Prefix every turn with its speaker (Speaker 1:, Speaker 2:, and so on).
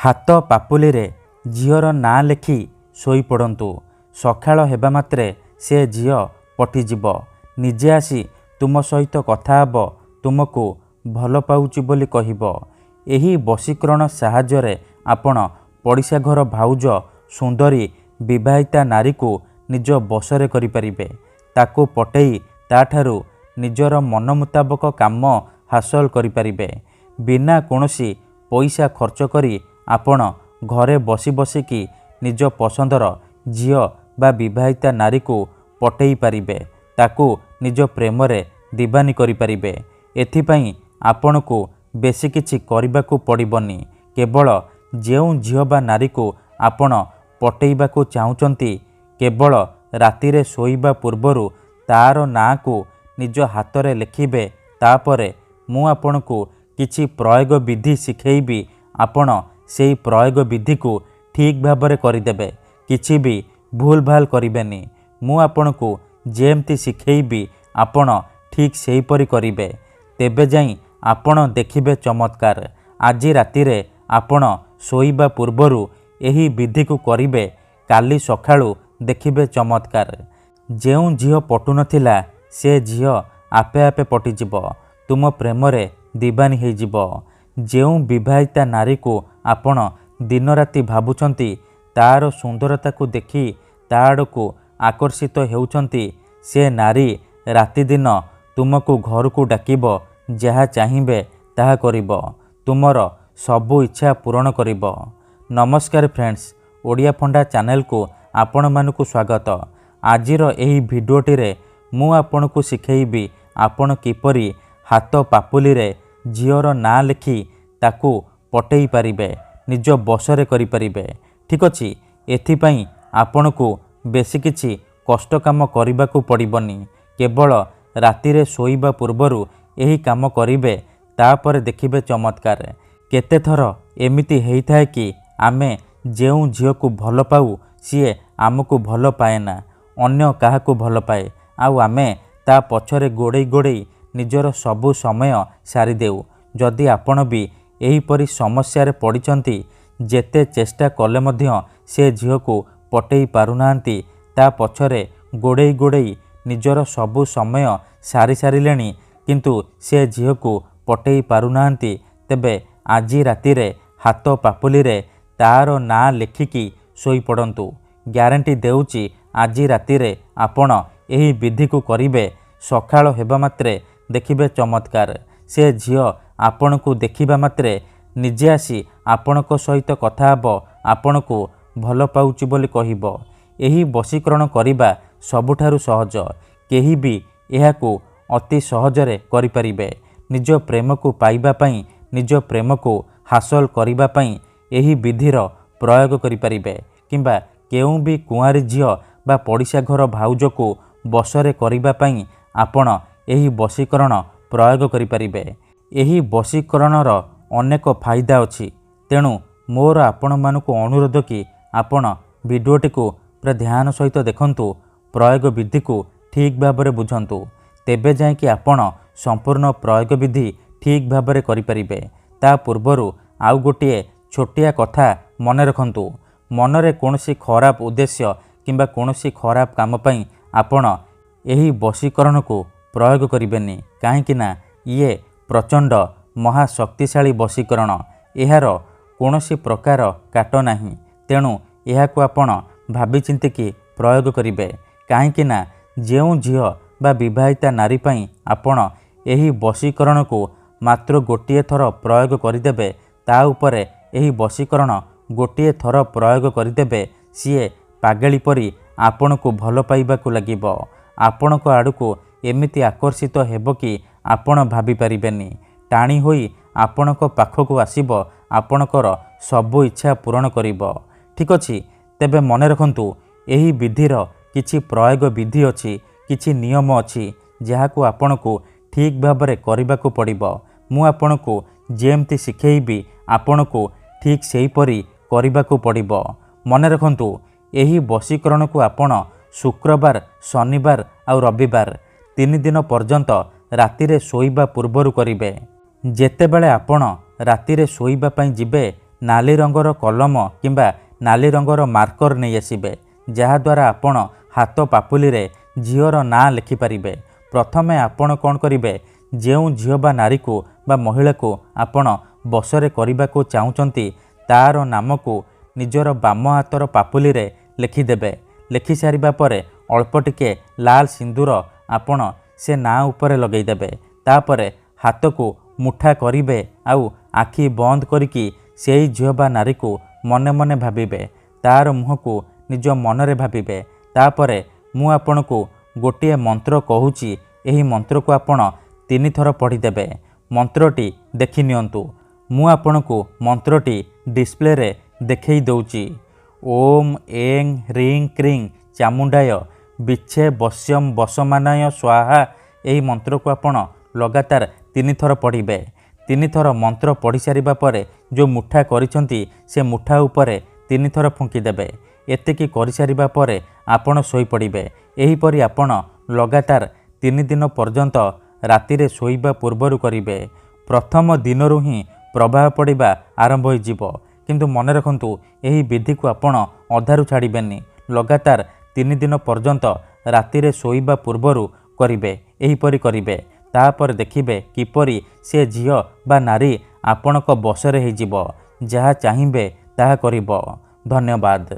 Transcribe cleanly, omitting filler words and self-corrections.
Speaker 1: हाथ पापुली रे झीर ना लेखि शोई पड़ंतु। सकाळ हेबा मात्रे से झील पटिजिब। निजे आसी तुम सहित कथा हब, तुमको भल पाउची बोली कहिब। एही वशीकरण साहाय्य आपण पड़िशा घर भाउज सुंदरी विवाहिता नारी को निज बसरे करिपारिबे। ताको पटेई ताठारु निजर मन मुताबक काम हासिल करिपारिबे। बिना कोनोसी पैसा खर्च करी आपण घरे बसी बसिकी निज पसंदर झील बा विवाहिता नारी को पटेई पारिबे। ताको निज प्रेम रे दीवानी करिपारिबे। एथिपाई आपण को बेसी किछि करिबाकू पड़िबनी। केवल जेउ झील बा नारी को आपण पटेइबाकू चाहुचंती, केवल रातिरे शोइबा पूर्वरु तार ना को निज हाथ रे लिखिबे। तापरे मु आपण को किछि प्रयोग विधि शिखेइबी। आपण सेई प्रयोग विधि को ठीक भाबरे करिदेबे। किछि भी भूल भाल करिबेनी। मु आपण को जेमती शिखेइबी आपण ठीक सेही परि करिबे। तेबे जाई आपण देखिबे चमत्कार। आज रातिरे आपण शोइबा पूर्वरु एही विधि को करिबे। काली सखाळु देखिबे चमत्कार। जेउ झील पटु नथिला से झील आपे आपे पटिजिब। तुम प्रेम रे दीवानी होइजिब। जेउ विवाहिता नारी को आपण दिन राति भाबुचंती, तार सुंदरता को देखि ता आड़कू आकर्षित हेउचंती, से नारी राति दिन तुमको घर को डाकिब। जहा चाहिबे ताहा करिब। तुमर सबु इच्छा पूरण करिब। नमस्कार फ्रेंड्स, ओडिया फंडा चैनल को आपण मानकु स्वागत। आजिर एही भिडियोटी रे मु आपण को शिखेइबी आपण किपरि हाथ पापुली रे झीर ना लिखि ताकू पटेई पारिबे, निज बसरे करि पारिबे। ठीक अछि, एथिपाई आपण को बेसी किछि कष्ट काम करिबाकू पड़िबनी। केवल रातिरे शोइबा पूर्वरु एही काम करिबे। तापर देखिबे चमत्कार। केते थर एमिति हेइथाय कि आमे जेउ झील को भल पाऊ सीए आमको भल पाएना, अन्य काहाकू भल पाए। आउ आमे ता पछरे गोड़े गोड़े निजर सबु समय सारी देउ। जदि आपण भी एहीपरि समस्या रे पड़िचंती, जेते चेष्टा कले मध्य से झील को पटेई पारुनांती, ता पछरे गोड़े गोड़े निजर सबु समय सारी सारिलेनी, किंतु से झील को पटेई पारुनांती, तेबे आजी रातिरे हाथ पापुली रे तार ना लेखिकी शोई पड़ंतु। ग्यारंटी देउची आजी रातिरे आपण एही विधि को करिबे। सकाळ हेबा मात्रे देखिबे चमत्कार। से झील आपण को देखिबा मात्रे निजे आसी आपणक सहित कथा हब, आपण को भल पाउची बोली कहिब। एही वशीकरण करिबा सबुठारु सहज। केही भी एहाकू अति सहजरे करि परिबे। निज प्रेम को पाइबा पई, निज प्रेम को हासिल करिबा पई एही विधिर प्रयोग करि परिबे। किंबा केउ भी कुआरी झील बा पड़िशा घर भाउज को बसरे करिबा पई आपण एही वशीकरण प्रयोग करि परिबे। एही वशीकरणर अनेक फायदा अछि। तेणु मोर आपण मानकु अनुरोध कि आपण भिडियोटी को पूरा ध्यान सहित देखंतु, प्रयोग विधि को ठीक भाबरे बुझंतु। तेबे जाय कि आपण संपूर्ण प्रयोग विधि ठीक भाबरे करि परिबे। ता पूर्वरु आउ गोटिए छोटिया कथा मन रखंतु। मनरे कोनोसी खराब उद्देश्य किंबा कोनोसी खराब काम पई आपण एही वशीकरण को प्रयोग करिबेनी। काहेकि ना ये प्रचंड महाशक्तिशाली वशीकरण। एहार कोनोसी प्रकार काट नाही। तेणु एहाकू आपण भाबी चिंतिकी प्रयोग करिबे। काहेकि ना जेउ झील बा विवाहिता नारी पई आपण एही वशीकरण को मात्र गोटिए थर प्रयोग करिदेबे। ता उपरे एही वशीकरण गोटिए थर प्रयोग करिदेबे, सीए पागेली परी आपण को भल पाइबाकू लागिब। आपणक आड़कू एमिति आकर्षित हेब कि आपण भाबी पारिबेनी। टाणी होई आपणक पाखकू आसीब, आपणकर सबु इच्छा पूरण करिब। ठीक अछि, तेबे मने रखंतु एही विधिर किछि प्रयोग विधि अछि, किछि नियम अछि, जहाकू आपणकू ठीक भाबरे करिबाकू पड़िब। मु आपणकू जेमती शिखेइबी आपणकू ठीक सेही परि करिबाकू पड़िब। मने रखंतु एही वशीकरण को आपण शुक्रवार, शनिवार और रविवार 3 दिन पर्यंत रातिरे शोइबा पूर्वरु करिबे। जेतेबेले आपण रातिरे शोइबा पई जिबे, ନାଲି ରଙ୍ଗର କଲମ କିମ୍ବା ନାଲି ରଙ୍ଗର ମାର୍କର ନେଇ ଆସିବେ, ଯାହାଦ୍ୱାରା ଆପଣ ହାତ ପାପୁଲିରେ ଝିଅର ନାଁ ଲେଖିପାରିବେ। ପ୍ରଥମେ ଆପଣ କ'ଣ କରିବେ, ଯେଉଁ ଝିଅ ବା ନାରୀକୁ ବା ମହିଳାକୁ ଆପଣ ବଶରେ କରିବାକୁ ଚାହୁଁଛନ୍ତି ତାର ନାମକୁ ନିଜର ବାମ ହାତର ପାପୁଲିରେ ଲେଖିଦେବେ। ଲେଖିସାରିବା ପରେ ଅଳ୍ପ ଟିକେ ଲାଲ ସିନ୍ଦୁର ଆପଣ ସେ ନାଁ ଉପରେ ଲଗେଇଦେବେ। ତାପରେ ହାତକୁ ମୁଠା କରିବେ ଆଉ ଆଖି ବନ୍ଦ କରିକି ସେଇ ଝିଅ ବା ନାରୀକୁ ମନେ ମନେ ଭାବିବେ। ତାର ମୁହଁକୁ ନିଜ ମନରେ ଭାବିବେ। ତାପରେ ମୁଁ ଆପଣଙ୍କୁ ଗୋଟିଏ ମନ୍ତ୍ର କହୁଛି, ଏହି ମନ୍ତ୍ରକୁ ଆପଣ 3 ଥର ପଢ଼ିଦେବେ। ମନ୍ତ୍ରଟି ଦେଖିନିଅନ୍ତୁ। ମୁଁ ଆପଣଙ୍କୁ ମନ୍ତ୍ରଟି ଡିସପ୍ଲେରେ ଦେଖେଇ ଦେଉଛି। ଓମ୍ ଏଂ ହ୍ରିଂ କ୍ରିଂ ଚାମୁଣ୍ଡାୟ ବିଚ୍ଛେ ବଶ୍ୟମ ବସମାନାୟ ସ୍ୱାହା। ଏହି ମନ୍ତ୍ରକୁ ଆପଣ ଲଗାତାର 3 ଥର ପଢ଼ିବେ। 3 ଥର ମନ୍ତ୍ର ପଢ଼ି ସାରିବା ପରେ ଯେଉଁ ମୁଠା କରିଛନ୍ତି ସେ ମୁଠା ଉପରେ 3 ଥର ଫୁଙ୍କିଦେବେ। ଏତିକି କରିସାରିବା ପରେ ଆପଣ ଶୋଇପଡ଼ିବେ। ଏହିପରି ଆପଣ ଲଗାତାର 3 ଦିନ ପର୍ଯ୍ୟନ୍ତ ରାତିରେ ଶୋଇବା ପୂର୍ବରୁ କରିବେ। ପ୍ରଥମ ଦିନରୁ ହିଁ ପ୍ରଭାବ ପଡ଼ିବା ଆରମ୍ଭ ହୋଇଯିବ। କିନ୍ତୁ ମନେ ରଖନ୍ତୁ, ଏହି ବିଧିକୁ ଆପଣ ଅଧାରୁ ଛାଡ଼ିବେନି। ଲଗାତାର 3 ଦିନ ପର୍ଯ୍ୟନ୍ତ ରାତିରେ ଶୋଇବା ପୂର୍ବରୁ କରିବେ। ଏହିପରି କରିବେ। ତାପରେ ଦେଖିବେ କିପରି ସେ ଝିଅ ବା ନାରୀ ଆପଣଙ୍କ ବଶରେ ହୋଇଯିବ। ଯାହା ଚାହିଁବେ ତାହା କରିବ। ଧନ୍ୟବାଦ।